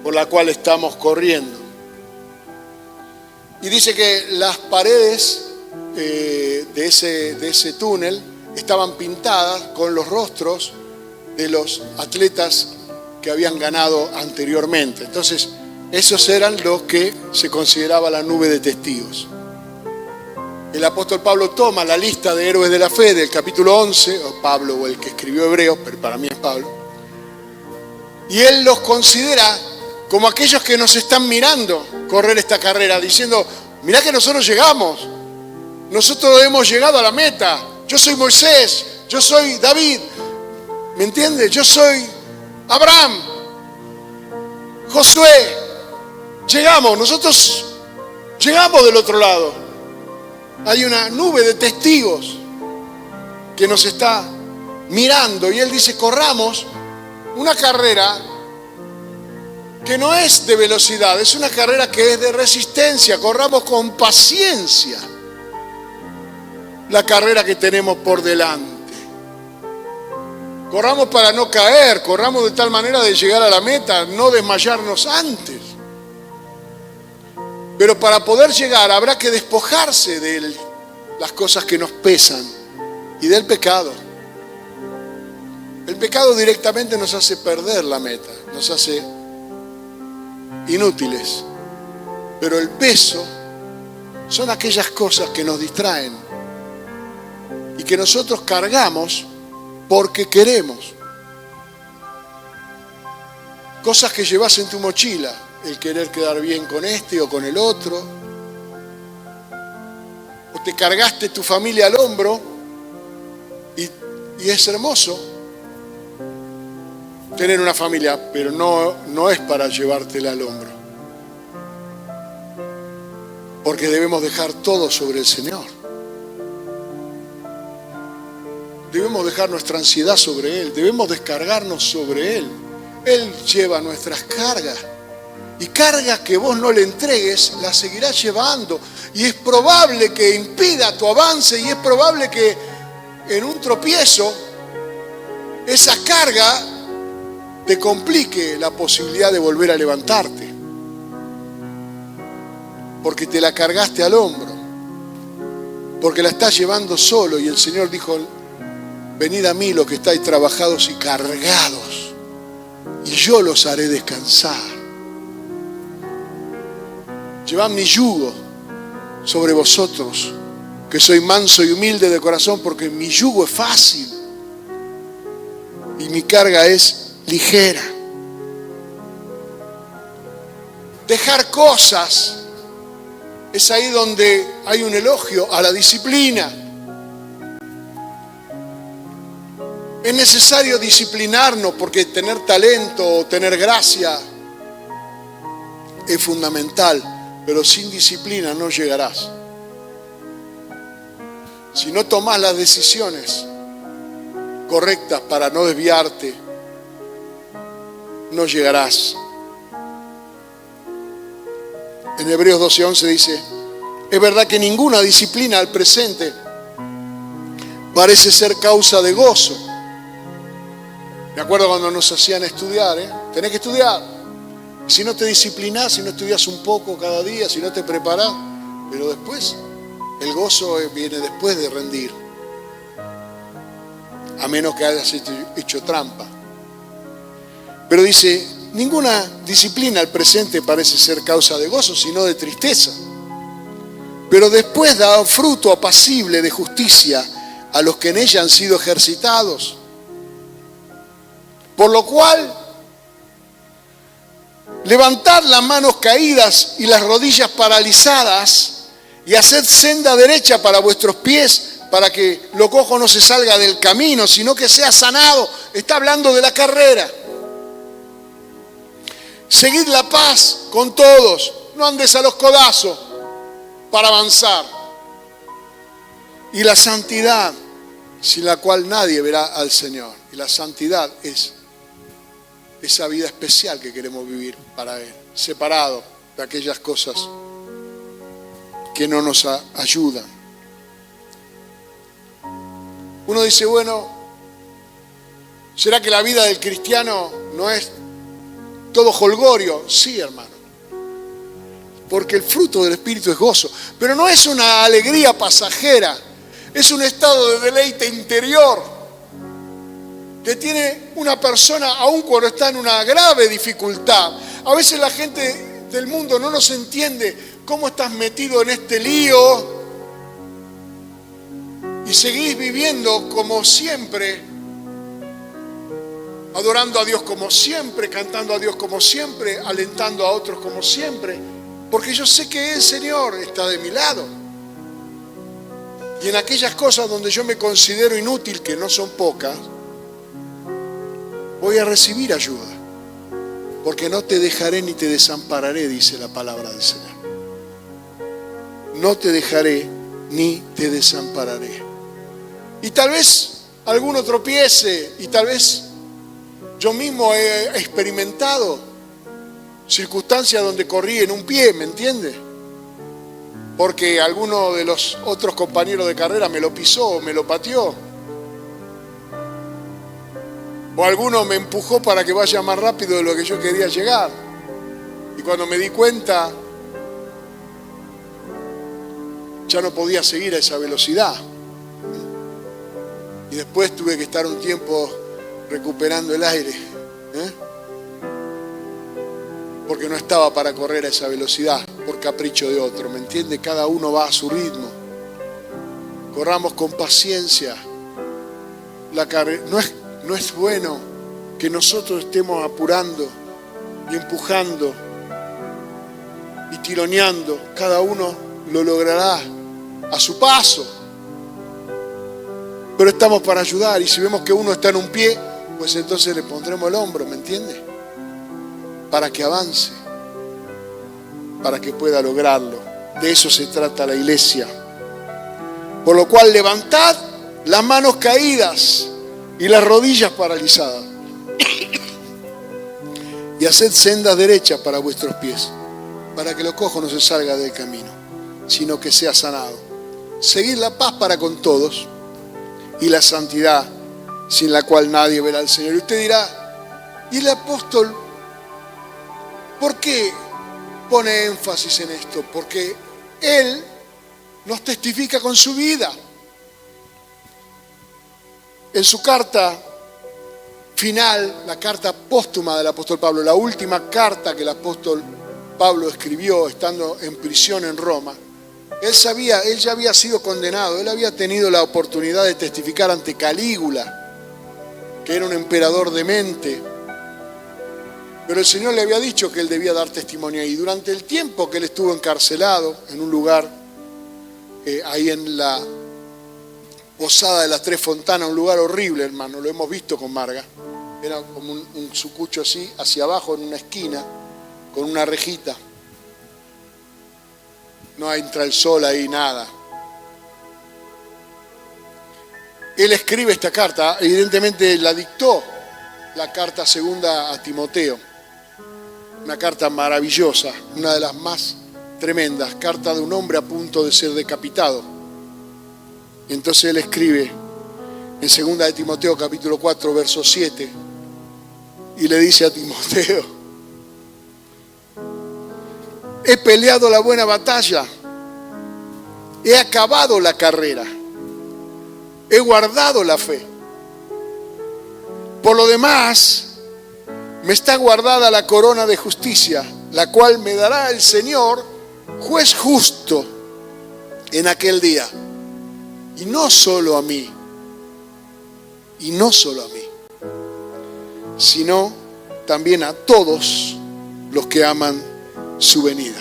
por la cual estamos corriendo. Y dice que las paredes de ese túnel estaban pintadas con los rostros de los atletas que habían ganado anteriormente. Entonces, esos eran los que se consideraba la nube de testigos. El apóstol Pablo toma la lista de héroes de la fe del capítulo 11, o Pablo, o el que escribió Hebreos, pero para mí es Pablo, y él los considera como aquellos que nos están mirando correr esta carrera, diciendo, mirá que nosotros llegamos, nosotros hemos llegado a la meta, yo soy Moisés, yo soy David, ¿me entiendes? Yo soy Abraham, Josué, nosotros llegamos del otro lado. Hay una nube de testigos que nos está mirando y él dice, corramos una carrera que no es de velocidad, es una carrera que es de resistencia. Corramos con paciencia la carrera que tenemos por delante. Corramos para no caer, corramos de tal manera de llegar a la meta, no desmayarnos antes. Pero para poder llegar habrá que despojarse de las cosas que nos pesan y del pecado. El pecado directamente nos hace perder la meta, nos hace inútiles. Pero el peso son aquellas cosas que nos distraen y que nosotros cargamos porque queremos. Cosas que llevas en tu mochila, el querer quedar bien con este o con el otro, o te cargaste tu familia al hombro y es hermoso tener una familia, pero no es para llevártela al hombro. Porque debemos dejar todo sobre el Señor. Debemos dejar nuestra ansiedad sobre Él. Debemos descargarnos sobre Él. Él lleva nuestras cargas. Y cargas que vos no le entregues, las seguirás llevando. Y es probable que impida tu avance. Y es probable que en un tropiezo esa carga te complique la posibilidad de volver a levantarte. Porque te la cargaste al hombro. Porque la estás llevando solo. Y el Señor dijo: venid a mí los que estáis trabajados y cargados, y yo los haré descansar. Llevad mi yugo sobre vosotros, que soy manso y humilde de corazón, porque mi yugo es fácil y mi carga es ligera. Dejar cosas es ahí donde hay un elogio a la disciplina. Es necesario disciplinarnos porque tener talento o tener gracia es fundamental, pero sin disciplina no llegarás. Si no tomás las decisiones correctas para no desviarte, no llegarás. En Hebreos 12:11 dice: es verdad que ninguna disciplina al presente parece ser causa de gozo. Me acuerdo cuando nos hacían estudiar, tenés que estudiar. Si no te disciplinás, si no estudias un poco cada día, si no te preparás, pero después, el gozo viene después de rendir. A menos que hayas hecho trampa. Pero dice, ninguna disciplina al presente parece ser causa de gozo, sino de tristeza. Pero después da fruto apacible de justicia a los que en ella han sido ejercitados. Por lo cual, levantad las manos caídas y las rodillas paralizadas y haced senda derecha para vuestros pies, para que lo cojo no se salga del camino, sino que sea sanado. Está hablando de la carrera. Seguid la paz con todos, no andes a los codazos para avanzar. Y la santidad, sin la cual nadie verá al Señor. Y la santidad es esa vida especial que queremos vivir para Él, separado de aquellas cosas que no nos ayudan. Uno dice, bueno, ¿será que la vida del cristiano no es todo jolgorio? Sí, hermano, porque el fruto del Espíritu es gozo, pero no es una alegría pasajera, es un estado de deleite interior que tiene una persona aun cuando está en una grave dificultad. A veces la gente del mundo no nos entiende cómo estás metido en este lío y seguís viviendo como siempre, adorando a Dios como siempre, cantando a Dios como siempre, alentando a otros como siempre, porque yo sé que el Señor está de mi lado. Y en aquellas cosas donde yo me considero inútil, que no son pocas, voy a recibir ayuda, porque no te dejaré ni te desampararé, dice la palabra del Señor. No te dejaré ni te desampararé. Y tal vez alguno tropiece, y tal vez yo mismo he experimentado circunstancias donde corrí en un pie, ¿me entiende? Porque alguno de los otros compañeros de carrera me lo pisó, me lo pateó. O alguno me empujó para que vaya más rápido de lo que yo quería llegar. Y cuando me di cuenta, ya no podía seguir a esa velocidad. Y después tuve que estar un tiempo recuperando el aire. Porque no estaba para correr a esa velocidad, por capricho de otro. ¿Me entiende? Cada uno va a su ritmo. Corramos con paciencia. La carrera no es bueno que nosotros estemos apurando y empujando y tironeando. Cada uno lo logrará a su paso. Pero estamos para ayudar, y si vemos que uno está en un pie, pues entonces le pondremos el hombro, ¿me entiende? Para que avance, para que pueda lograrlo. De eso se trata la iglesia. Por lo cual levantad las manos caídas y las rodillas paralizadas y haced sendas derechas para vuestros pies, para que lo cojo no se salga del camino, sino que sea sanado. Seguid la paz para con todos y la santidad, sin la cual nadie verá al Señor. Y usted dirá, ¿y el apóstol por qué pone énfasis en esto? Porque él nos testifica con su vida. En su carta final, la carta póstuma del apóstol Pablo, la última carta que el apóstol Pablo escribió estando en prisión en Roma, él ya había sido condenado, él había tenido la oportunidad de testificar ante Calígula, que era un emperador demente, pero el Señor le había dicho que él debía dar testimonio ahí. Durante el tiempo que él estuvo encarcelado en un lugar, ahí en la Posada de las Tres Fontanas, un lugar horrible, hermano, lo hemos visto con Marga, era como un sucucho así, hacia abajo en una esquina, con una rejita. No entra el sol ahí, nada. Él escribe esta carta, evidentemente la dictó, la carta segunda a Timoteo. Una carta maravillosa, una de las más tremendas, carta de un hombre a punto de ser decapitado. Y entonces él escribe en segunda de Timoteo capítulo 4, verso 7, y le dice a Timoteo: he peleado la buena batalla, he acabado la carrera, he guardado la fe. Por lo demás, me está guardada la corona de justicia, la cual me dará el Señor, juez justo, en aquel día. Y no solo a mí, sino también a todos los que aman su venida.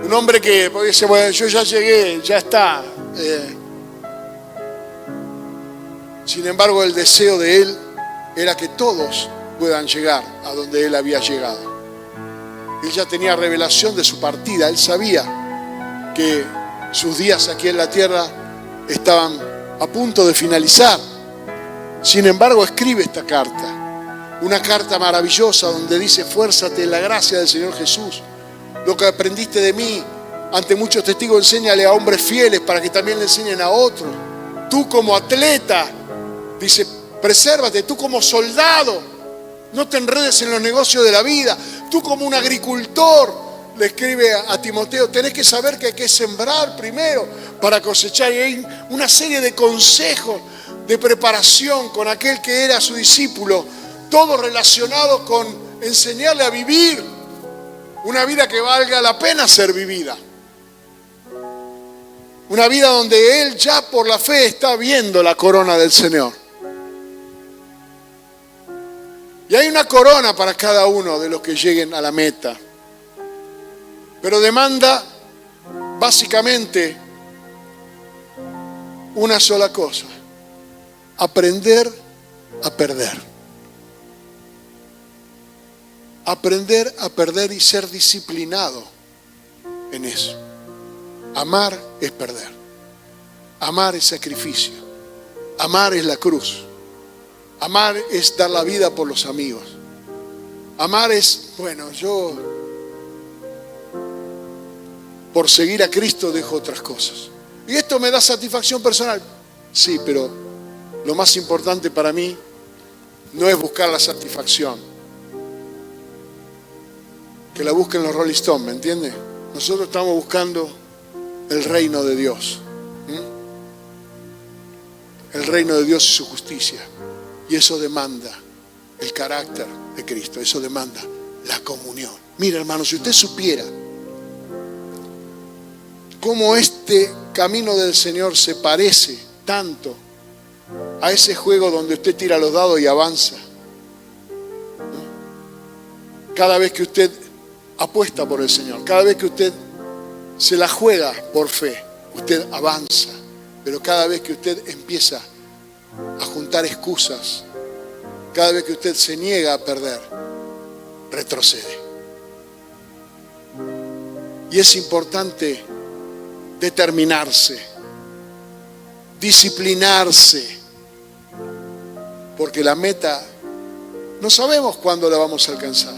Un hombre que puede decir, bueno, yo ya llegué, ya está. Sin embargo, el deseo de él era que todos puedan llegar a donde él había llegado. Él ya tenía revelación de su partida, él sabía que sus días aquí en la tierra estaban a punto de finalizar. Sin embargo, escribe esta carta, una carta maravillosa donde dice: fuérzate en la gracia del Señor Jesús. Lo que aprendiste de mí ante muchos testigos, enséñale a hombres fieles para que también le enseñen a otros. Tú como atleta, dice, presérvate. Tú como soldado, no te enredes en los negocios de la vida. Tú como un agricultor, le escribe a Timoteo, tenés que saber que hay que sembrar primero para cosechar. Y hay una serie de consejos de preparación con aquel que era su discípulo, todo relacionado con enseñarle a vivir una vida que valga la pena ser vivida. Una vida donde él ya por la fe está viendo la corona del Señor. Y hay una corona para cada uno de los que lleguen a la meta. Pero demanda básicamente una sola cosa: aprender a perder. Aprender a perder y ser disciplinado en eso. Amar es perder. Amar es sacrificio. Amar es la cruz. Amar es dar la vida por los amigos. Amar es, bueno, yo por seguir a Cristo dejo otras cosas. ¿Y esto me da satisfacción personal? Sí, pero lo más importante para mí no es buscar la satisfacción. Que la busquen los Rolling Stones, ¿me entiende? Nosotros estamos buscando el reino de Dios. El reino de Dios y su justicia. Y eso demanda el carácter de Cristo. Eso demanda la comunión. Mira, hermano, si usted supiera cómo este camino del Señor se parece tanto a ese juego donde usted tira los dados y avanza. Cada vez que usted apuesta por el Señor, cada vez que usted se la juega por fe, usted avanza. Pero cada vez que usted empieza a juntar excusas, cada vez que usted se niega a perder, retrocede. Y es importante determinarse, disciplinarse, porque la meta no sabemos cuándo la vamos a alcanzar.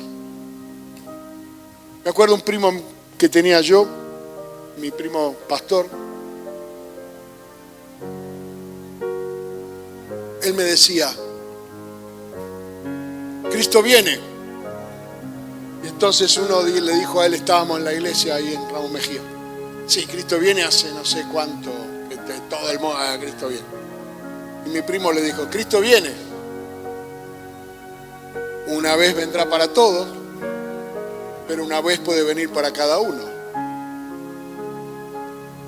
Me acuerdo un primo que tenía yo, mi primo pastor. Él me decía, Cristo viene. Y entonces uno le dijo a él, estábamos en la iglesia ahí en Ramos Mejía. Sí, Cristo viene hace no sé cuánto, que todo el mundo, Cristo viene. Y mi primo le dijo, Cristo viene. Una vez vendrá para todos, pero una vez puede venir para cada uno.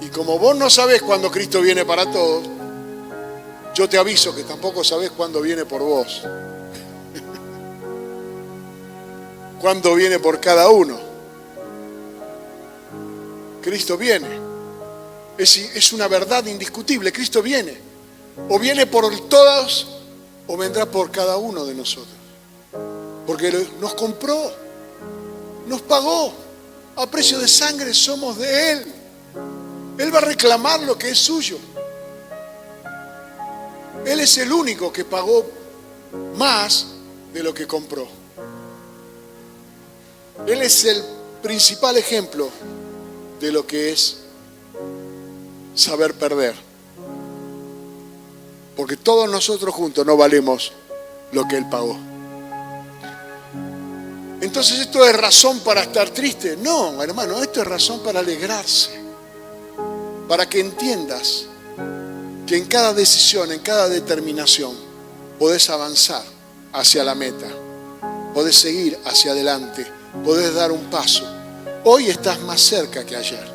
Y como vos no sabés cuándo Cristo viene para todos, yo te aviso que tampoco sabés cuándo viene por vos. Cuándo viene por cada uno. Cristo viene. Es una verdad indiscutible. Cristo viene. O viene por todos o vendrá por cada uno de nosotros. Porque nos compró, nos pagó. A precio de sangre somos de Él. Él va a reclamar lo que es suyo. Él es el único que pagó más de lo que compró. Él es el principal ejemplo de lo que es saber perder. Porque todos nosotros juntos no valemos lo que Él pagó. Entonces, ¿esto es razón para estar triste? No, hermano, esto es razón para alegrarse. Para que entiendas que en cada decisión, en cada determinación, podés avanzar hacia la meta, podés seguir hacia adelante, podés dar un paso. Hoy estás más cerca que ayer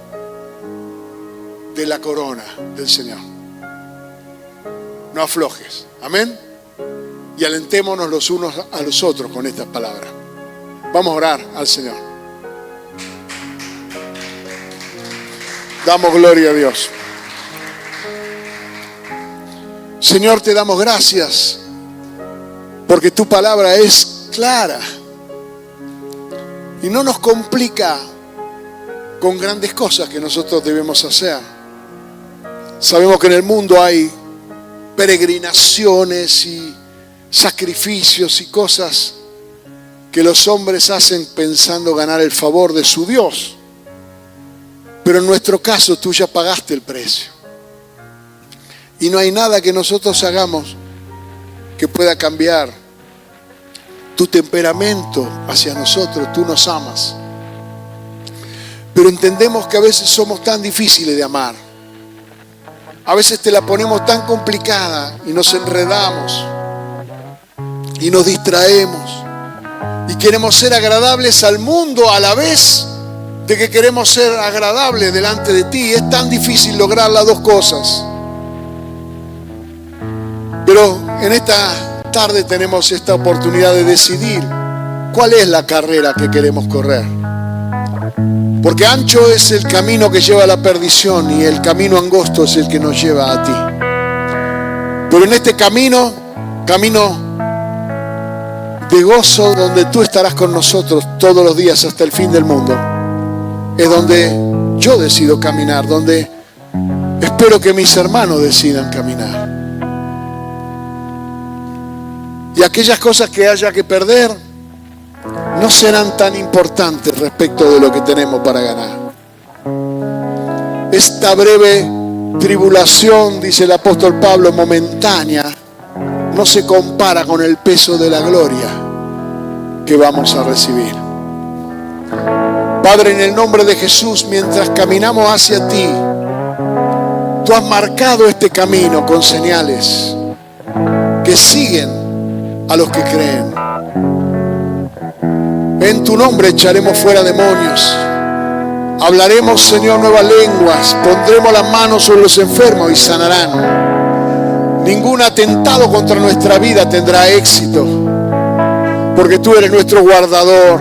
de la corona del Señor. No aflojes, amén. Y alentémonos los unos a los otros con estas palabras. Vamos a orar al Señor. Damos gloria a Dios. Señor, te damos gracias porque tu palabra es clara y no nos complica con grandes cosas que nosotros debemos hacer. Sabemos que en el mundo hay peregrinaciones y sacrificios y cosas que los hombres hacen pensando ganar el favor de su Dios. Pero en nuestro caso tú ya pagaste el precio. Y no hay nada que nosotros hagamos que pueda cambiar tu temperamento hacia nosotros. Tú nos amas. Pero entendemos que a veces somos tan difíciles de amar. A veces te la ponemos tan complicada y nos enredamos y nos distraemos. Y queremos ser agradables al mundo a la vez de que queremos ser agradables delante de ti. Es tan difícil lograr las dos cosas. Pero en esta tarde tenemos esta oportunidad de decidir cuál es la carrera que queremos correr. Porque ancho es el camino que lleva a la perdición y el camino angosto es el que nos lleva a ti. Pero en este camino de gozo, donde tú estarás con nosotros todos los días hasta el fin del mundo, es donde yo decido caminar, donde espero que mis hermanos decidan caminar. Y aquellas cosas que haya que perder no serán tan importantes respecto de lo que tenemos para ganar. Esta breve tribulación, dice el apóstol Pablo, momentánea, no se compara con el peso de la gloria que vamos a recibir. Padre, en el nombre de Jesús, mientras caminamos hacia ti, tú has marcado este camino con señales que siguen a los que creen. En tu nombre echaremos fuera demonios. Hablaremos, Señor, nuevas lenguas. Pondremos las manos sobre los enfermos y sanarán. Ningún atentado contra nuestra vida tendrá éxito, porque tú eres nuestro guardador.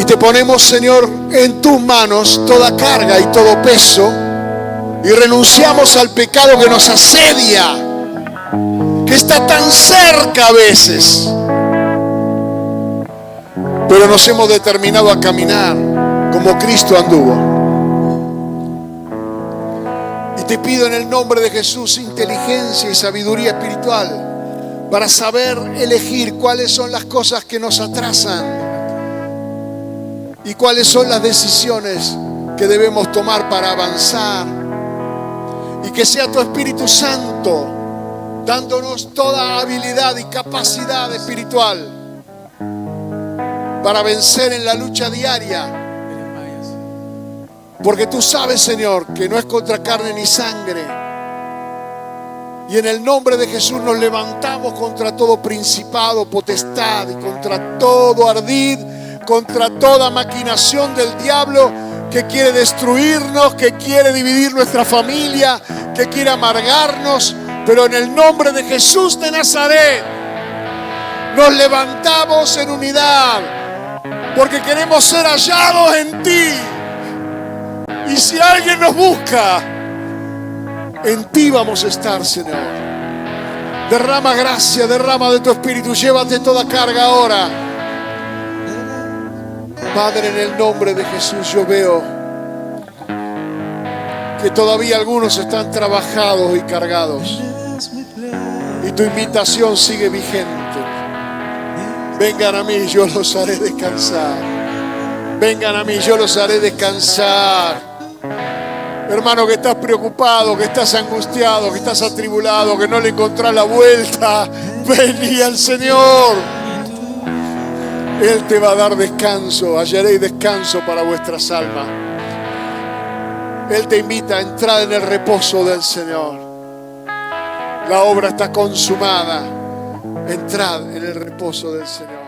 Y te ponemos, Señor, en tus manos toda carga y todo peso. Y renunciamos al pecado que nos asedia, que está tan cerca a veces. Pero nos hemos determinado a caminar como Cristo anduvo. Y te pido en el nombre de Jesús inteligencia y sabiduría espiritual para saber elegir cuáles son las cosas que nos atrasan y cuáles son las decisiones que debemos tomar para avanzar. Y que sea tu Espíritu Santo dándonos toda habilidad y capacidad espiritual para vencer en la lucha diaria. Porque tú sabes, Señor, que no es contra carne ni sangre. Y en el nombre de Jesús nos levantamos contra todo principado, potestad y contra todo ardid, contra toda maquinación del diablo que quiere destruirnos, que quiere dividir nuestra familia, que quiere amargarnos. Pero en el nombre de Jesús de Nazaret nos levantamos en unidad, porque queremos ser hallados en ti. Y si alguien nos busca, en ti vamos a estar, Señor. Derrama gracia, derrama de tu Espíritu, llévate toda carga ahora. Padre, en el nombre de Jesús yo veo que todavía algunos están trabajados y cargados. Y tu invitación sigue vigente. Vengan a mí, yo los haré descansar. Vengan a mí, yo los haré descansar. Hermano, que estás preocupado, que estás angustiado, que estás atribulado, que no le encontrás la vuelta, vení al Señor. Él te va a dar descanso, hallaréis descanso para vuestras almas. Él te invita a entrar en el reposo del Señor. La obra está consumada. Entrad en el reposo del Señor.